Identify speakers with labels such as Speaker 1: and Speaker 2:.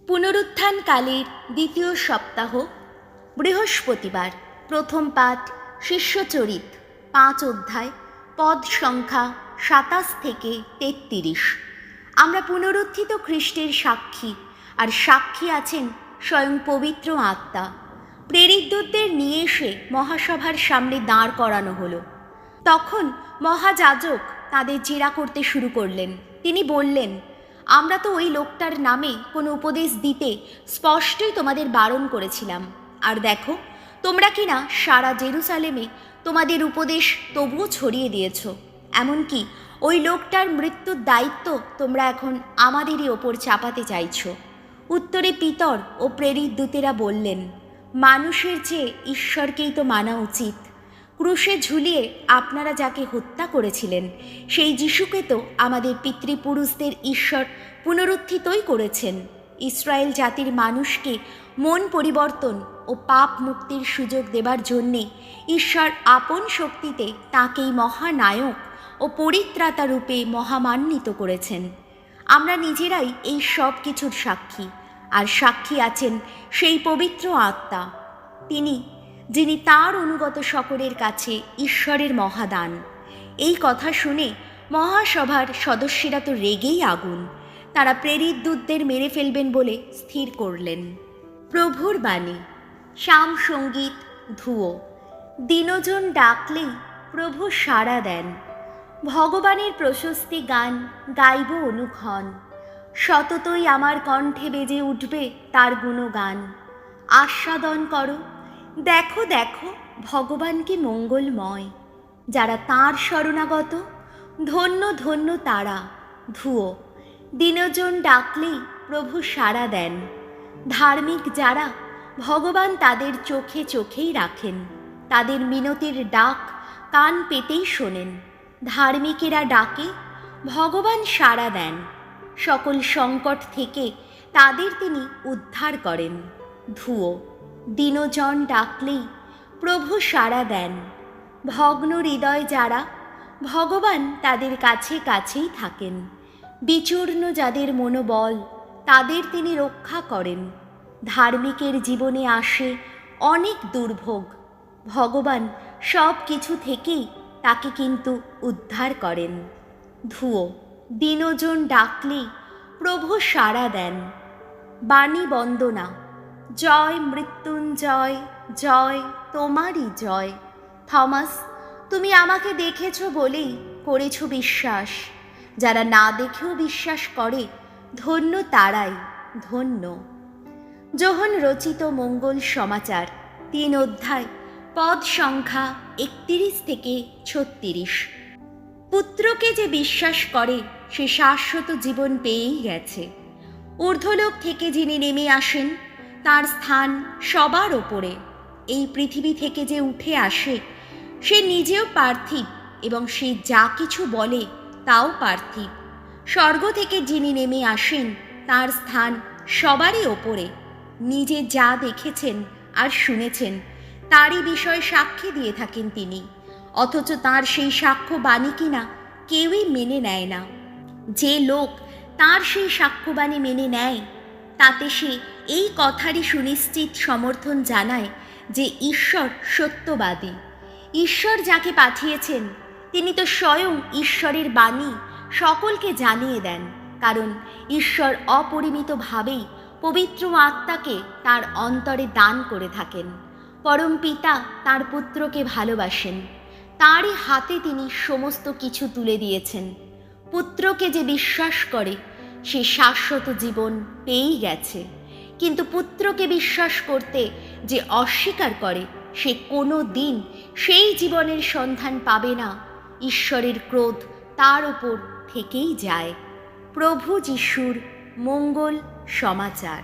Speaker 1: পুনরুত্থানকালের দ্বিতীয় সপ্তাহ, বৃহস্পতিবার। প্রথম পাঠ শিষ্যচরিত 5 অধ্যায়, পদ সংখ্যা 27 থেকে 33। আমরা পুনরুত্থিত খ্রিস্টের সাক্ষী, আর সাক্ষী আছেন স্বয়ং পবিত্র আত্মা। প্রেরিতদের নিয়ে এসে মহাসভার সামনে দাঁড় করানো হলো। তখন মহাযাজক তাদের জেরা করতে শুরু করলেন। তিনি বললেন, আমরা তো ওই লোকটার নামে কোনো উপদেশ দিতে স্পষ্টই তোমাদের বারণ করেছিলাম, আর দেখো তোমরা কিনা সারা জেরুসালেমে তোমাদের উপদেশ তবুও ছড়িয়ে দিয়েছ। এমনকি ওই লোকটার মৃত্যুর দায়িত্ব তোমরা এখন আমাদেরই ওপর চাপাতে চাইছ। উত্তরে পিতর ও প্রেরিত দূতেরা বললেন, মানুষের চেয়ে ঈশ্বরকেই তো মানা উচিত। ক্রুশে ঝুলিয়ে আপনারা যাকে হত্যা করেছিলেন, সেই যিশুকে তো আমাদের পিতৃপুরুষদের ঈশ্বর পুনরুত্থিতই করেছেন। ইসরায়েল জাতির মানুষকে মন পরিবর্তন ও পাপ মুক্তির সুযোগ দেবার জন্যে ঈশ্বর আপন শক্তিতে তাঁকেই মহানায়ক ও পরিত্রাতা রূপে মহামান্বিত করেছেন। আমরা নিজেরাই এই সব কিছুর সাক্ষী, আর সাক্ষী আছেন সেই পবিত্র আত্মা, যিনি তাঁর অনুগত সকলের কাছে ঈশ্বরের মহাদান। এই কথা শুনে মহাসভার সদস্যরা তো রেগেই আগুন। তারা প্রেরিত দূতদের মেরে ফেলবেন বলে স্থির করলেন। প্রভুর বাণী। শাম সঙ্গীত ধুয়ো। দিনজন ডাকলেই প্রভু সাড়া দেন। ভগবানের প্রশস্তি গান গাইব অনুক্ষণ। সততই আমার কণ্ঠে বেজে উঠবে তার গুণগান। আস্বাদন করো, দেখো দেখো ভগবান কি মঙ্গলময়। যারা তাঁর শরণাগত, ধন্য ধন্য তারা। ধুয়ো। দিনজন ডাকলেই প্রভু সাড়া দেন। ধার্মিক যারা, ভগবান তাদের চোখে চোখেই রাখেন। তাদের মিনতির ডাক কান পেতেই শোনেন। ধার্মিকেরা ডাকে, ভগবান সাড়া দেন। সকল সংকট থেকে তাদের তিনি উদ্ধার করেন। ধুয়ো। দিনজন ডাকলেই প্রভু সাড়া দেন। ভগ্ন হৃদয় যারা, ভগবান তাদের কাছে কাছেই থাকেন। বিচূর্ণ যাদের মনোবল, তাদের তিনি রক্ষা করেন। ধার্মিকের জীবনে আসে অনেক দুর্ভোগ, ভগবান সব কিছু থেকেই তাকে কিন্তু উদ্ধার করেন। ধুয়ো। দিনজন ডাকলেই প্রভু সাড়া দেন। বাণী বন্দনা। জয় মৃত্যুঞ্জয়, জয় তোমারই জয়। থমাস, তুমি আমাকে দেখেছ বলেই করেছ বিশ্বাস। যারা না দেখেও বিশ্বাস করে, ধন্য তারাই, ধন্য। যোহন রচিত মঙ্গল সমাচার 3 অধ্যায়, পদ সংখ্যা 31 থেকে 36। পুত্রকে যে বিশ্বাস করে সে শাশ্বত জীবন পেয়েই গেছে। ঊর্ধ্বলোক থেকে যিনি নেমে আসেন, তার স্থান সবার ওপরে। এই পৃথিবী থেকে যে উঠে আসে, সে নিজেও পার্থিব, এবং সে যা কিছু বলে তাও পার্থিব। স্বর্গ থেকে যিনি নেমে আসেন, তার স্থান সবারই ওপরে। নিজে যা দেখেছেন আর শুনেছেন, তারই বিষয়ে সাক্ষী দিয়ে থাকেন তিনি। অথচ তার সেই সাক্ষ্য বাণী কিনা কেউই মেনে নেয় না। যে লোক তার সেই সাক্ষ্যবাণী মেনে নেয়, তাতে সে এই কথারই সুনিশ্চিত সমর্থন জানায় যে ঈশ্বর সত্যবাদী। ঈশ্বর যাকে পাঠিয়েছেন, তিনি তো স্বয়ং ঈশ্বরের বাণী সকলকে জানিয়ে দেন, কারণ ঈশ্বর অপরিমিতভাবেই পবিত্র আত্মাকে তার অন্তরে দান করে থাকেন। পরম পিতা তাঁর পুত্রকে ভালোবাসেন, তাঁরই হাতে তিনি সমস্ত কিছু তুলে দিয়েছেন। পুত্রকে যে বিশ্বাস করে সে শাশ্বত জীবন পেয়েই গেছে, কিন্তু পুত্রকে বিশ্বাস করতে যে অস্বীকার করে, সে কোনো দিন সেই জীবনের সন্ধান পাবে না। ঈশ্বরের ক্রোধ তার ওপর থেকেই যায়। প্রভু যিশুর মঙ্গল সমাচার।